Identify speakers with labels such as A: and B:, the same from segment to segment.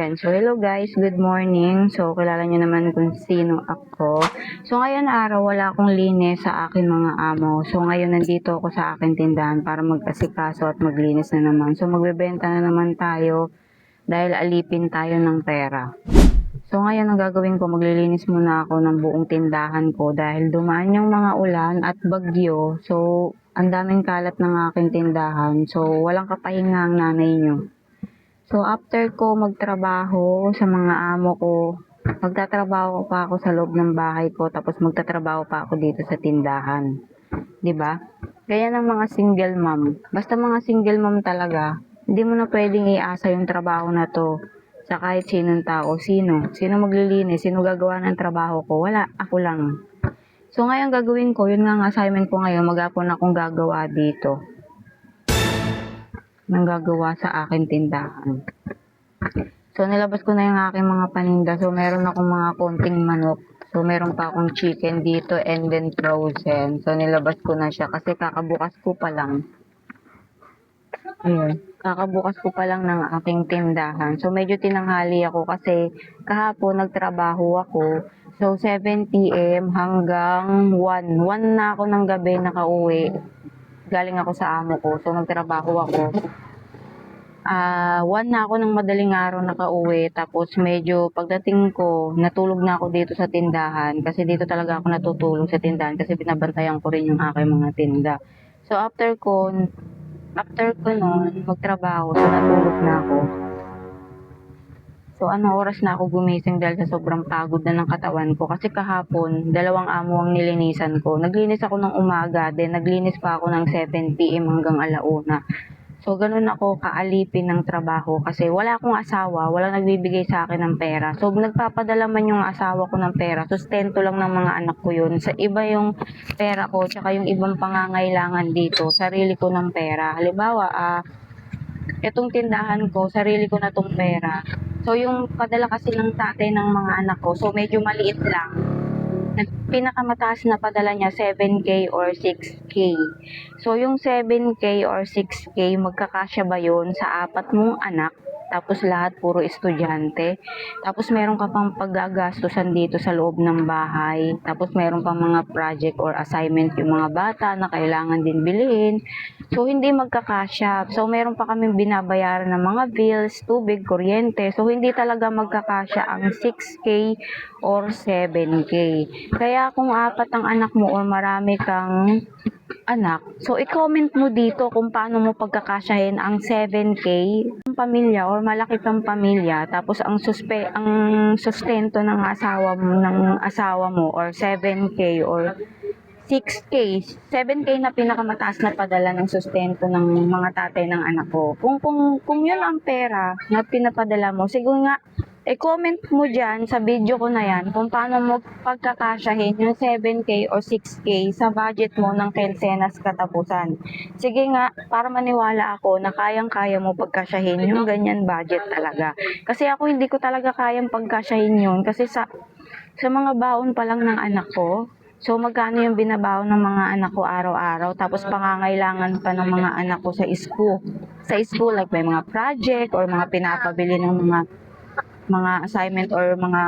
A: So, hello guys, good morning. So, kilala nyo naman kung sino ako. So, ngayon araw, wala akong linis sa akin mga amo. So, ngayon nandito ako sa akin tindahan para mag-asikaso at maglinis na naman. So, magbebenta na naman tayo dahil alipin tayo ng pera. So, ngayon ang gagawin ko, maglilinis muna ako ng buong tindahan ko dahil dumaan yung mga ulan at bagyo. So, ang daming kalat ng aking tindahan. So, walang kapahinga ang nanay nyo. So, after ko magtrabaho sa mga amo ko, magtatrabaho pa ako sa loob ng bahay ko, tapos magtatrabaho pa ako dito sa tindahan. 'Di ba? Gaya ng mga single mom. Basta mga single mom talaga, hindi mo na pwedeng iasa yung trabaho na to sa kahit sinong tao. Sino? Sino maglilinis? Sino gagawa ng trabaho ko? Wala. Ako lang. So, ngayon gagawin ko, yun nga ang assignment ko ngayon, maghapon akong gagawa dito ng gagawa sa akin tindahan. So, nilabas ko na yung aking mga paninda. So, meron akong mga konting manok. So, meron pa akong chicken dito and then frozen. So, nilabas ko na siya kasi kakabukas ko pa lang. Ayun. Kakabukas ko pa lang ng aking tindahan. So, medyo tinanghali ako kasi kahapon nagtrabaho ako. So, 7 p.m. hanggang 1. 1 na ako ng gabi nakauwi. Galing ako sa amo ko. So, nagtrabaho ako. 1 na ako ng madaling araw nakauwi. Tapos, medyo pagdating ko, natulog na ako dito sa tindahan. Kasi dito talaga ako natutulog sa tindahan. Kasi binabantayan ko rin yung aking mga tinda. So, after ko nun, magtrabaho. So, natulog na ako. So, oras na ako gumising dahil sa sobrang pagod na ng katawan ko. Kasi kahapon, 2 amo ang nilinisan ko. Naglinis ako ng umaga, then naglinis pa ako ng 7 p.m. hanggang 1:00. So, ganun ako kaalipin ng trabaho kasi wala akong asawa, walang nagbibigay sa akin ng pera. So, nagpapadala man yung asawa ko ng pera, sustento lang ng mga anak ko yun. Sa iba yung pera ko, tsaka yung ibang pangangailangan dito, sarili ko ng pera. Halimbawa, itong tindahan ko, sarili ko na tong pera. So, yung padala kasi ng tatay ng mga anak ko, so medyo maliit lang. Pinakamataas na padala niya 7K or 6K. So, yung 7K or 6K, magkakasya ba yun sa 4 mong anak? Tapos lahat puro estudyante. Tapos meron ka pang paggagastusan dito sa loob ng bahay. Tapos meron pang mga project or assignment yung mga bata na kailangan din bilhin. So, hindi magkakasya. So, meron pa kaming binabayaran ng mga bills, tubig, kuryente. So, hindi talaga magkakasya ang 6K or 7K. Kaya kung 4 ang anak mo or marami kang anak, so i-comment mo dito kung paano mo pagkakasyahin ang 7K ng pamilya or malaki kang pamilya, tapos ang sustento ng asawa mo or 7K or 6K, 7K na pinakamataas na padala ng sustento ng mga tatay ng anak ko. Kung yun ang pera na pinapadala mo, siguro nga, comment mo dyan sa video ko na yan kung paano mo pagkakasyahin yung 7K o 6K sa budget mo ng Kelsenas katapusan. Sige nga, para maniwala ako na kayang-kaya mo pagkasyahin yung ganyan budget talaga. Kasi ako hindi ko talaga kayang pagkasyahin yun kasi sa mga baon pa lang ng anak ko, so, magkano yung binabaon ng mga anak ko araw-araw? Tapos, pangangailangan pa ng mga anak ko sa school. Sa school, like may mga project or mga pinapabili ng mga assignment or mga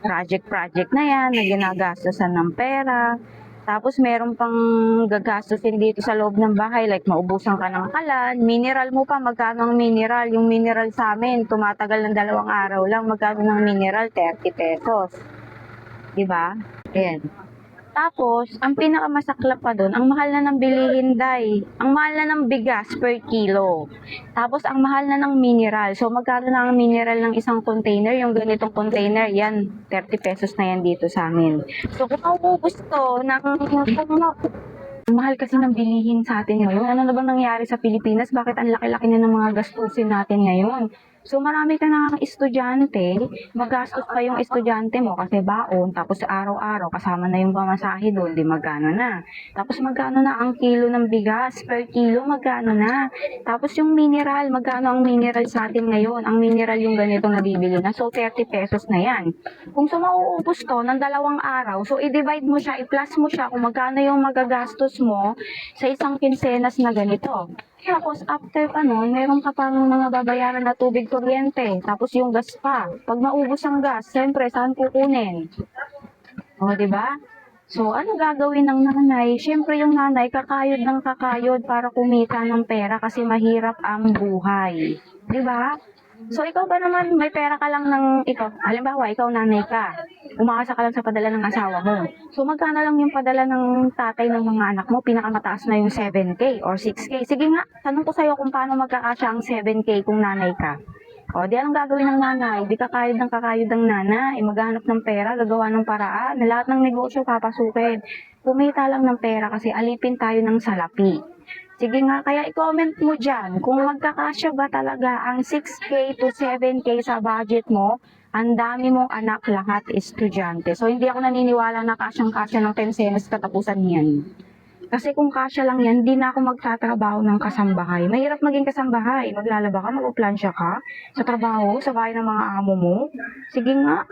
A: project na yan na ginagastosan ng pera. Tapos, meron pang gagastusin dito sa loob ng bahay, like maubusan ka ng kalan. Mineral mo pa, magkano ang mineral? Yung mineral sa amin, tumatagal ng 2 araw lang. Magkano ng mineral? 30 pesos. Diba? Ayan. Tapos, ang pinakamasaklap pa doon, ang mahal na ng bilihin, day. Ang mahal na ng bigas per kilo. Tapos, ang mahal na ng mineral. So, magkano na ang mineral ng isang container? Yung ganitong container, yan, 30 pesos na yan dito sa amin. So, kung maubos to, ang mahal kasi ng bilihin sa atin ngayon. Ano na bang nangyari sa Pilipinas? Bakit ang laki-laki na ng mga gastusin natin ngayon? So, marami ka na estudyante, magastos pa yung estudyante mo kasi baon, tapos araw-araw kasama na yung pamasahe doon, di magkano na. Tapos magkano na ang kilo ng bigas, per kilo magkano na. Tapos yung mineral, magkano ang mineral sa atin ngayon? Ang mineral yung ganito nabibili na, so 30 pesos na yan. Kung mauubos to ng 2 araw, so i-divide mo siya, i-plus mo siya kung magkano yung magagastos mo sa isang kinsenas na ganito. Tapos after meron ka pang mga babayaran na tubig, kuryente, tapos yung gas pa. Pag naubos ang gas, siyempre saan kukunin? O, di ba? So, ano gagawin ng nanay? Siyempre yung nanay, kakayod ng kakayod para kumita ng pera kasi mahirap ang buhay. Di ba? So, ikaw ba naman, may pera ka lang ng, halimbawa, ikaw nanay ka, umaasa ka lang sa padala ng asawa mo. So, magkano lang yung padala ng tatay ng mga anak mo? Pinakamataas na yung 7K or 6K. Sige nga, tanong ko sa'yo kung paano magkakasya ang 7K kung nanay ka. O, di anong gagawin ng nanay? Di kakayod ng nanay. Maghanap ng pera, gagawa ng paraan. Na lahat ng negosyo papasukin. Kumita lang ng pera kasi alipin tayo ng salapi. Sige nga, kaya i-comment mo dyan kung magkakasya ba talaga ang 6K to 7K sa budget mo. Ang dami mong anak, lahat estudyante. So, hindi ako naniniwala na kasyang-kasya ng 10 semesters katapusan niyan. Kasi kung kasya lang yan, di na ako magtatrabaho ng kasambahay. Mahirap maging kasambahay. Maglalaba ka, magpuplansya ka sa trabaho, sa bahay ng mga amo mo. Sige nga,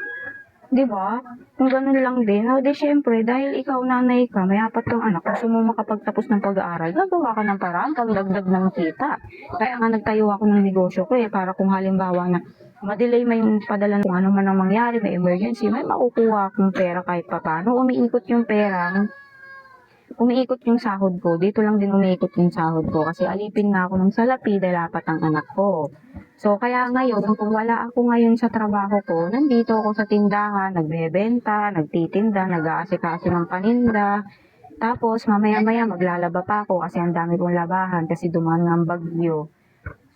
A: di ba? Kung ganun lang din, di syempre, dahil ikaw nanay ka, may 4 kang anak, gusto mo makapagtapos ng pag-aaral, gagawa ka ng paraan, pagdagdag ng kita. Kaya nga nagtayo ako ng negosyo ko para kung halimbawa na madelay may padala kung ano man ang mangyari, may emergency, may makukuha akong pera kahit papano. Umiikot yung sahod ko. Dito lang din umiikot yung sahod ko kasi alipin nga ako ng salapi dahil 4 ang anak ko. So, kaya ngayon, kung wala ako ngayon sa trabaho ko, nandito ako sa tindahan, nagbebenta, nagtitinda, nag-aasikaso ng paninda. Tapos, mamaya-maya maglalaba pa ako kasi ang dami kong labahan kasi dumaan ng bagyo.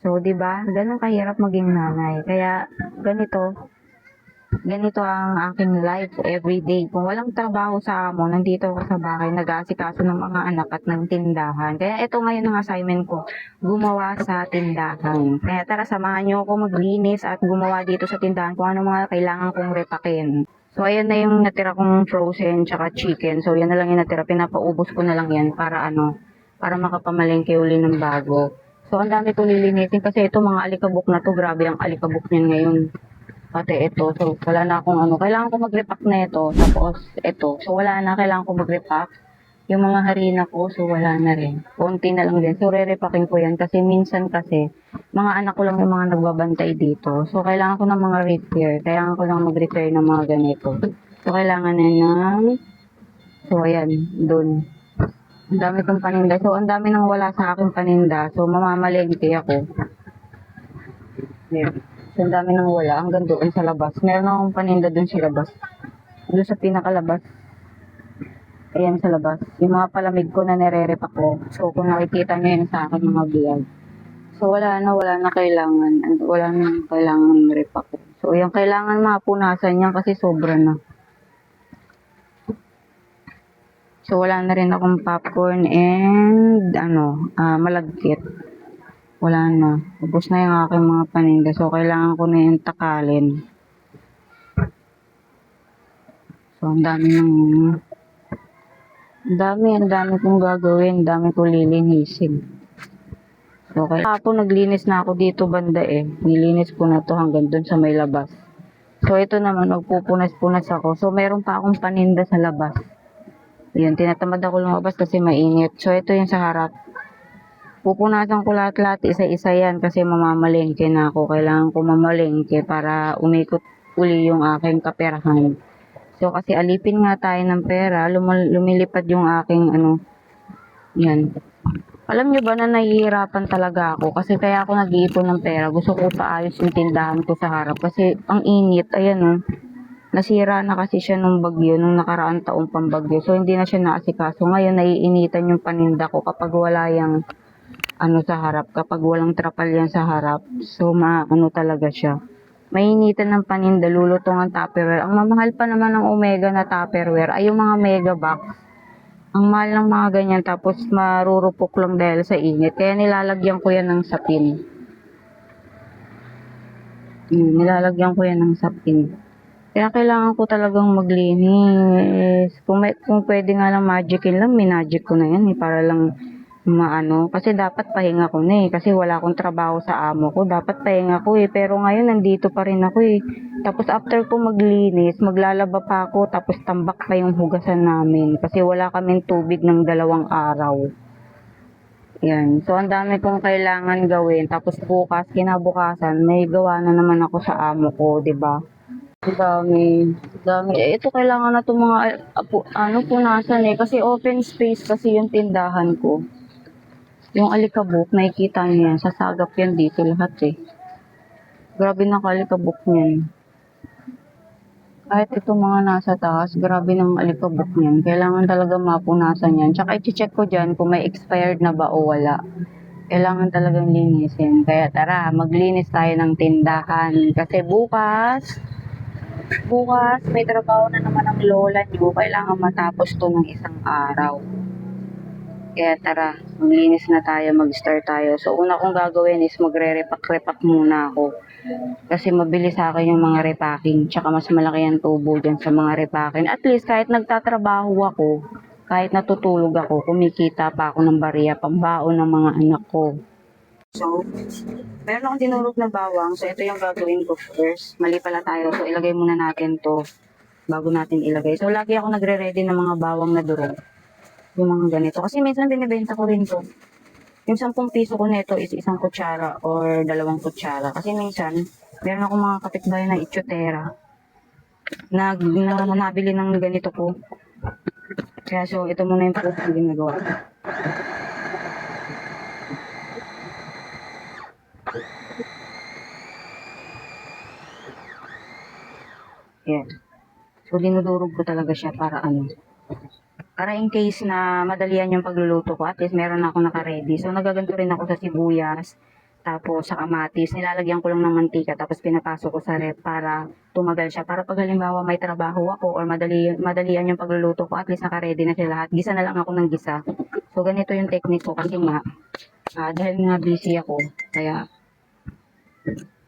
A: So, di ba? Ganun kahirap maging nanay. Kaya, ganito ang aking life everyday. Kung walang trabaho sa amo, nandito ako sa bahay, nag-aasikaso ng mga anak at ng tindahan. Kaya ito ngayon ang assignment ko, gumawa sa tindahan. Kaya tara, samahan niyo ako maglinis at gumawa dito sa tindahan kung ano mga kailangan kong repakin. So, ayan na yung natira kong frozen tsaka chicken. So, yan na lang yung natira. Pinapaubos ko na lang yan para para makapamalengke uli ng bago. So, ang dami ko lilinisin kasi ito mga alikabok na to. Grabe ang alikabok niyan ngayon. Pati ito. So, wala na akong kailangan ko mag-repack na ito. Tapos, ito. So, wala na. Kailangan ko mag-repack. Yung mga harina ko, so wala na rin. Konti na lang din. So, re-repacking ko yan. Kasi minsan mga anak ko lang yung mga nagbabantay dito. So, kailangan ko ng mga repair. Kailangan ko lang mag-repair ng mga ganito. So, kailangan na So, ayan. Dun. Ang dami kong paninda. So, ang dami nang wala sa aking paninda. So, mamamalengke ako. Ayan. So, ang dami nang wala hanggang doon sa labas. Meron akong paninda doon sa labas. Doon sa pinakalabas. Ayan sa labas. Yung mga palamig ko na nire-repack ko. So, kung nakikita nyo yun sa akin mga vlog. So, wala na kailangan. Wala na kailangan repack ko. So, yung kailangan mapunasan yan kasi sobra na. So, wala na rin akong popcorn and malagkit. Wala na. Ubus na yung aking mga paninda. So, kailangan ko na yung takalin. So, ang dami kong gagawin. Ang dami kong lilinisin. So, kaya ako naglinis na ako dito banda Nilinis ko na to hanggang dun sa may labas. So, ito naman, magpupunas-punas ako. So, meron pa akong paninda sa labas. Yun, tinatamad ako lumabas kasi mainit. So, ito yung sa harap. Pupunasan ko lahat-lahat, isa-isa yan kasi mamamalengke na ako. Kailangan ko mamalengke para umikot uli yung aking kaperahan. So, kasi alipin nga tayo ng pera, lumilipad yung aking yan. Alam nyo ba na nahihirapan talaga ako kasi kaya ako nag-iipon ng pera. Gusto ko paayos yung tindahan ko sa harap kasi ang init, ayan nasira na kasi siya nung bagyo, nung nakaraang taong pambagyo. So, hindi na siya naasikaso. Ngayon, naiinitan yung paninda ko kapag wala yung sa harap, kapag walang trapal yan sa harap. So, talaga siya. Mainitan ng paninda, lulutong ang Tupperware. Ang mamahal pa naman ng Omega na Tupperware ay yung mga mega box. Ang mahal ng mga ganyan, tapos marurupok lang dahil sa init. Kaya nilalagyan ko yan ng sapin. Nilalagyan ko yan ng sapin. Kaya kailangan ko talagang maglinis. Kung pwede nga lang magicin lang, minagic ko na yan para lang kasi dapat pahinga ko na kasi wala akong trabaho sa amo ko, dapat pahinga ko pero ngayon nandito pa rin ako tapos after ko maglinis, maglalaba pa ako, tapos tambak pa yung hugasan namin kasi wala kaming tubig ng 2 araw. Yan. So, ang dami kong kailangan gawin. Tapos bukas, kinabukasan, may gawa na naman ako sa amo ko, 'di ba? Ang dami. Dami. Eh, ito kailangan na itong mga, punasan eh. Kasi open space kasi yung tindahan ko. Yung alikabok, nakikita niyo yan. Sasagap yan dito lahat eh. Grabe na kalikabok niyan. Kahit itong mga nasa taas, grabe ng alikabok niyan. Kailangan talaga mapunasan yan. Tsaka i-check ko dyan kung may expired na ba o wala. Kailangan talagang linisin. Kaya tara, maglinis tayo ng tindahan. Kasi bukas may trabaho na naman ang lola niyo. Kailangan matapos to ng isang araw. Kaya tara, maglinis na tayo, mag-start tayo. So, una kong gagawin is magre-repack-repack muna ako. Kasi mabilis sa akin yung mga repacking. Tsaka mas malaki ang tubo dyan sa mga repacking. At least kahit nagtatrabaho ako, kahit natutulog ako, kumikita pa ako ng bariya, pambaon ng mga anak ko. So, meron akong dinurog na bawang. So, ito yung gagawin ko first. Mali pala tayo. So, ilagay muna natin to bago natin ilagay. So, lagi ako nagre-ready ng mga bawang na durog. Yung mga ganito. Kasi minsan binibenta ko rin to. Yung 10 piso ko nito is isang kutsara or 2 kutsara. Kasi minsan, meron akong mga kapitbahay na itsutera na nabili ng ganito ko. Kaya so, ito muna yung first na ginagawa. Yan. So, dinudurog ko talaga siya para para in case na madalian yung pagluluto ko, at least meron na ako naka-ready. So, nagaganto rin ako sa sibuyas, tapos sa kamatis, nilalagyan ko lang ng mantika, tapos pinapasok ko sa rep para tumagal siya. Para pag halimbawa may trabaho ako or madalian yung pagluluto ko, at least naka-ready na siya lahat. Gisa na lang ako ng gisa. So, ganito yung technique ko kasi nga, dahil nga busy ako, kaya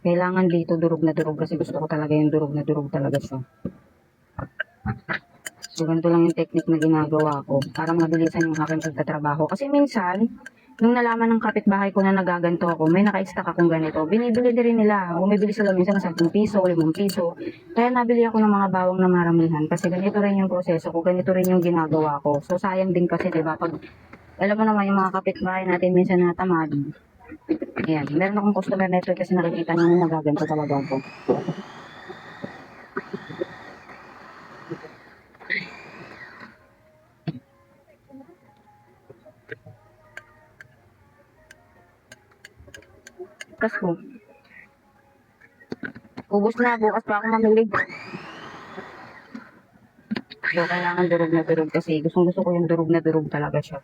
A: kailangan dito durog na durog kasi gusto ko talaga yung durog na durog talaga siya. So, ganito lang yung technique na ginagawa ko para mabilisan yung aking pagtatrabaho. Kasi minsan, nung nalaman ng kapitbahay ko na nagaganto ako, may naka-stack akong ganito. Binibili din rin nila. Bumibili sila minsan ng 10 piso, 5 piso. Kaya nabili ako ng mga bawang na maramihan. Kasi ganito rin yung proseso ko, ganito rin yung ginagawa ko. So, sayang din kasi, diba? Pag, alam mo naman yung mga kapitbahay natin minsan na tamad. Ayan, meron akong customer network kasi nakikita nyo na nagaganto talaga ako. Bukas ko. Ubus na, bukas pa ako mamili. So, kailangan durog na durog kasi gustong gusto ko yung durog na durog talaga siya.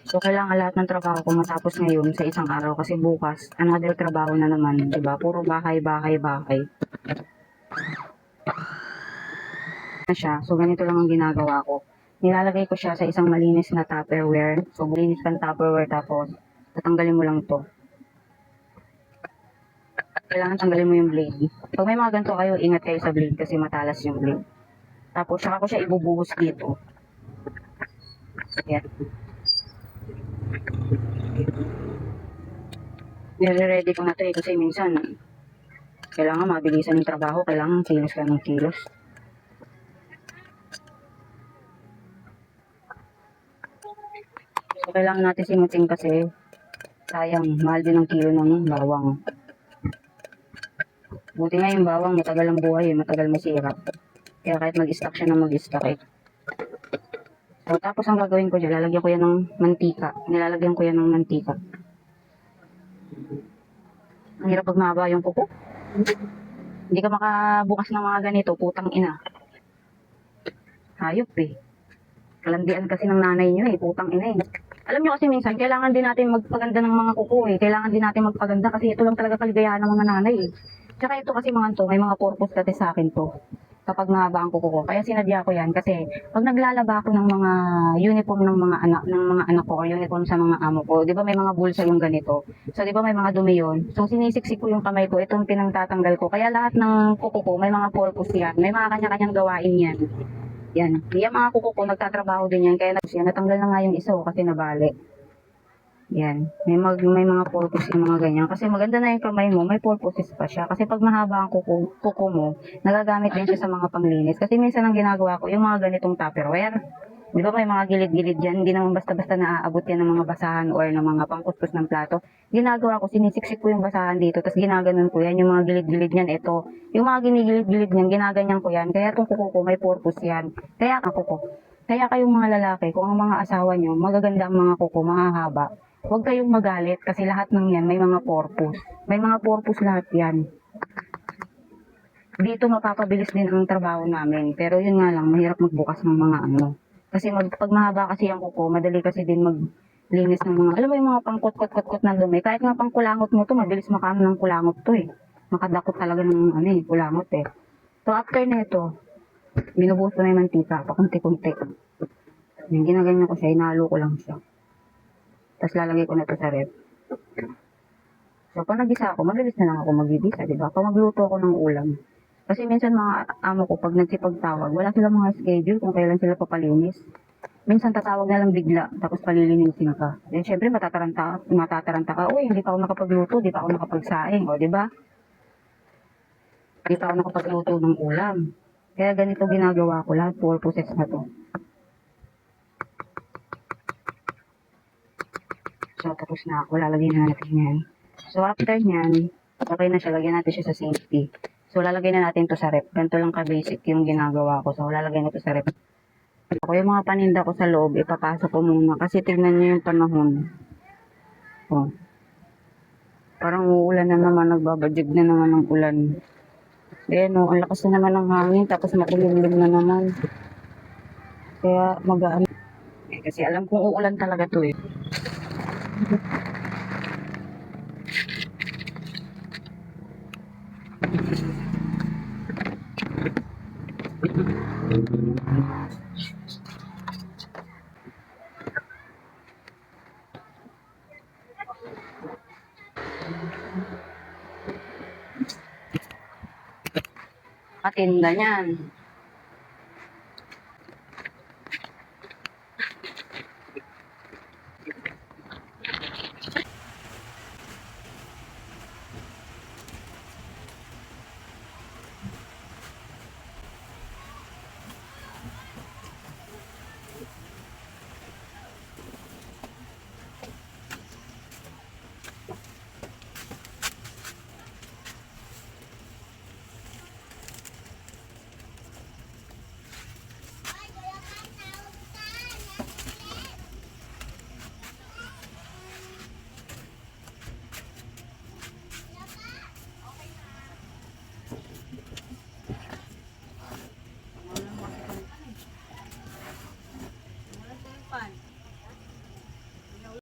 A: So, kailangan lahat ng trabaho ko matapos ngayon sa isang araw kasi bukas, another trabaho na naman, diba? Puro bahay, bahay, bahay. Na siya. So, ganito lang ang ginagawa ko. Nilalagay ko siya sa isang malinis na Tupperware. So, malinis kang Tupperware tapos tatanggalin mo lang to. Kailangan tanggalin mo yung blade. Pag may mga ganito kayo, ingat kayo sa blade kasi matalas yung blade. Tapos, saka ko siya ibubuhos dito. Yan. Nire-ready ko na to kasi minsan kailangan mabilisan yung trabaho, kailangan kilos ka ng kilos. So, kailangan natin simutin kasi sayang, mahal din ang kilo ng bawang. Buti nga yung bawang, matagal ang buhay, matagal masira. Kaya kahit mag-stock siya na mag-stock eh. So, tapos ang gagawin ko dyan, lalagyan ko yan ng mantika. Nilalagyan ko yan ng mantika. Ang hirap pag mahaba yung kuko. Hindi ka makabukas ng mga ganito, putang ina. Hayop eh. Kalandian kasi ng nanay nyo eh, putang ina eh. Alam nyo kasi minsan, kailangan din natin magpaganda ng mga kuko eh. Kailangan din natin magpaganda kasi ito lang talaga kaligayahan ng mga nanay eh. Tsaka ito kasi mga to, may mga purpose dati sa akin to. Kapag mahaba ang kuko ko. Kaya sinadya ko yan kasi pag naglalaba ako ng mga uniform ng mga anak ko or uniform sa mga amo ko, 'di ba may mga bulsa yung ganito. So 'di ba may mga dumi yun. So sinisiksik ko yung kamay ko, itong pinangtatanggal ko. Kaya lahat ng kuko ko may mga purpose yan. May mga kanya-kanyang gawain yan. Yan. Yung mga kuko ko nagtatrabaho din yan kaya natanggal na nga yung isa kasi nabali. Yan. May mga purpose yung mga ganyan. Kasi maganda na yung kamay mo, may purposes pa siya. Kasi pag mahaba ang kuko mo, nagagamit din siya sa mga panglinis. Kasi minsan ang ginagawa ko, yung mga ganitong Tupperware. Di ba may mga gilid-gilid yan? Hindi naman basta-basta naaabot yan ng mga basahan or ng mga pangkuskus ng plato. Ginagawa ko, sinisiksik ko yung basahan dito, tapos ginaganon ko yan, yung mga gilid-gilid yan, ito. Yung mga ginigilid-gilid yan, ginaganyan ko yan. Kaya itong kuko ko, may purpose yan. Kaya ang kuko. Kaya kayong mga lalaki, kung ang mga asawa nyo, magaganda ang mga kuko, mahahaba, huwag kayong magalit kasi lahat ng yan may mga purpose. May mga purpose lahat yan. Dito mapapabilis din ang trabaho namin. Pero yun nga lang, mahirap magbukas ng mga ano. Kasi pag mahaba kasi ang kuko, madali kasi din maglinis ng mga, alam mo yung mga pangkot-kot-kot-kot na dumi. Kahit nga pang kulangot mo to, mabilis makaano ng kulangot to eh. Makadakot talaga ng ano eh, kulangot eh. So after nito, binubuhos ko na yung mantika, pakunti-kunti. Yung ginaganyan ko siya, inalo ko lang siya. Tapos lalagay ko na to sa ref. So, pag nagisa ako, mabilis na lang ako magigisa, di ba? Pag magluto ako ng ulam. Kasi minsan mga amo ko, pag nagsipagtawag, wala silang mga schedule kung kailan sila papalinis. Minsan tatawag na lang bigla, tapos palilinisin ka. Then, syempre, matataranta ka, uy, hindi pa ako nakapagluto, di pa ako nakapagsaing, o, di ba? Hindi pa ako nakapagluto ng ulam. Kaya ganito ginagawa ko lahat, purposes na to. So, tapos na ako. Lalagay na natin yan. So, after nyan, okay na siya. Lagyan natin siya sa safety. So, lalagay na natin to sa rep. Ganito lang ka-basic yung ginagawa ko. So, lalagay na to sa rep. Ako yung mga paninda ko sa loob, ipapasok ko muna. Kasi tignan nyo yung panahon. Oh. Parang uulan na naman. Nagbabadyag na naman ng ulan. Ayan o, ang lakas na naman ng hangin. Tapos makulimlim na naman. Kaya magaan. Kasi alam kong uulan talaga to eh. Matinda niyan.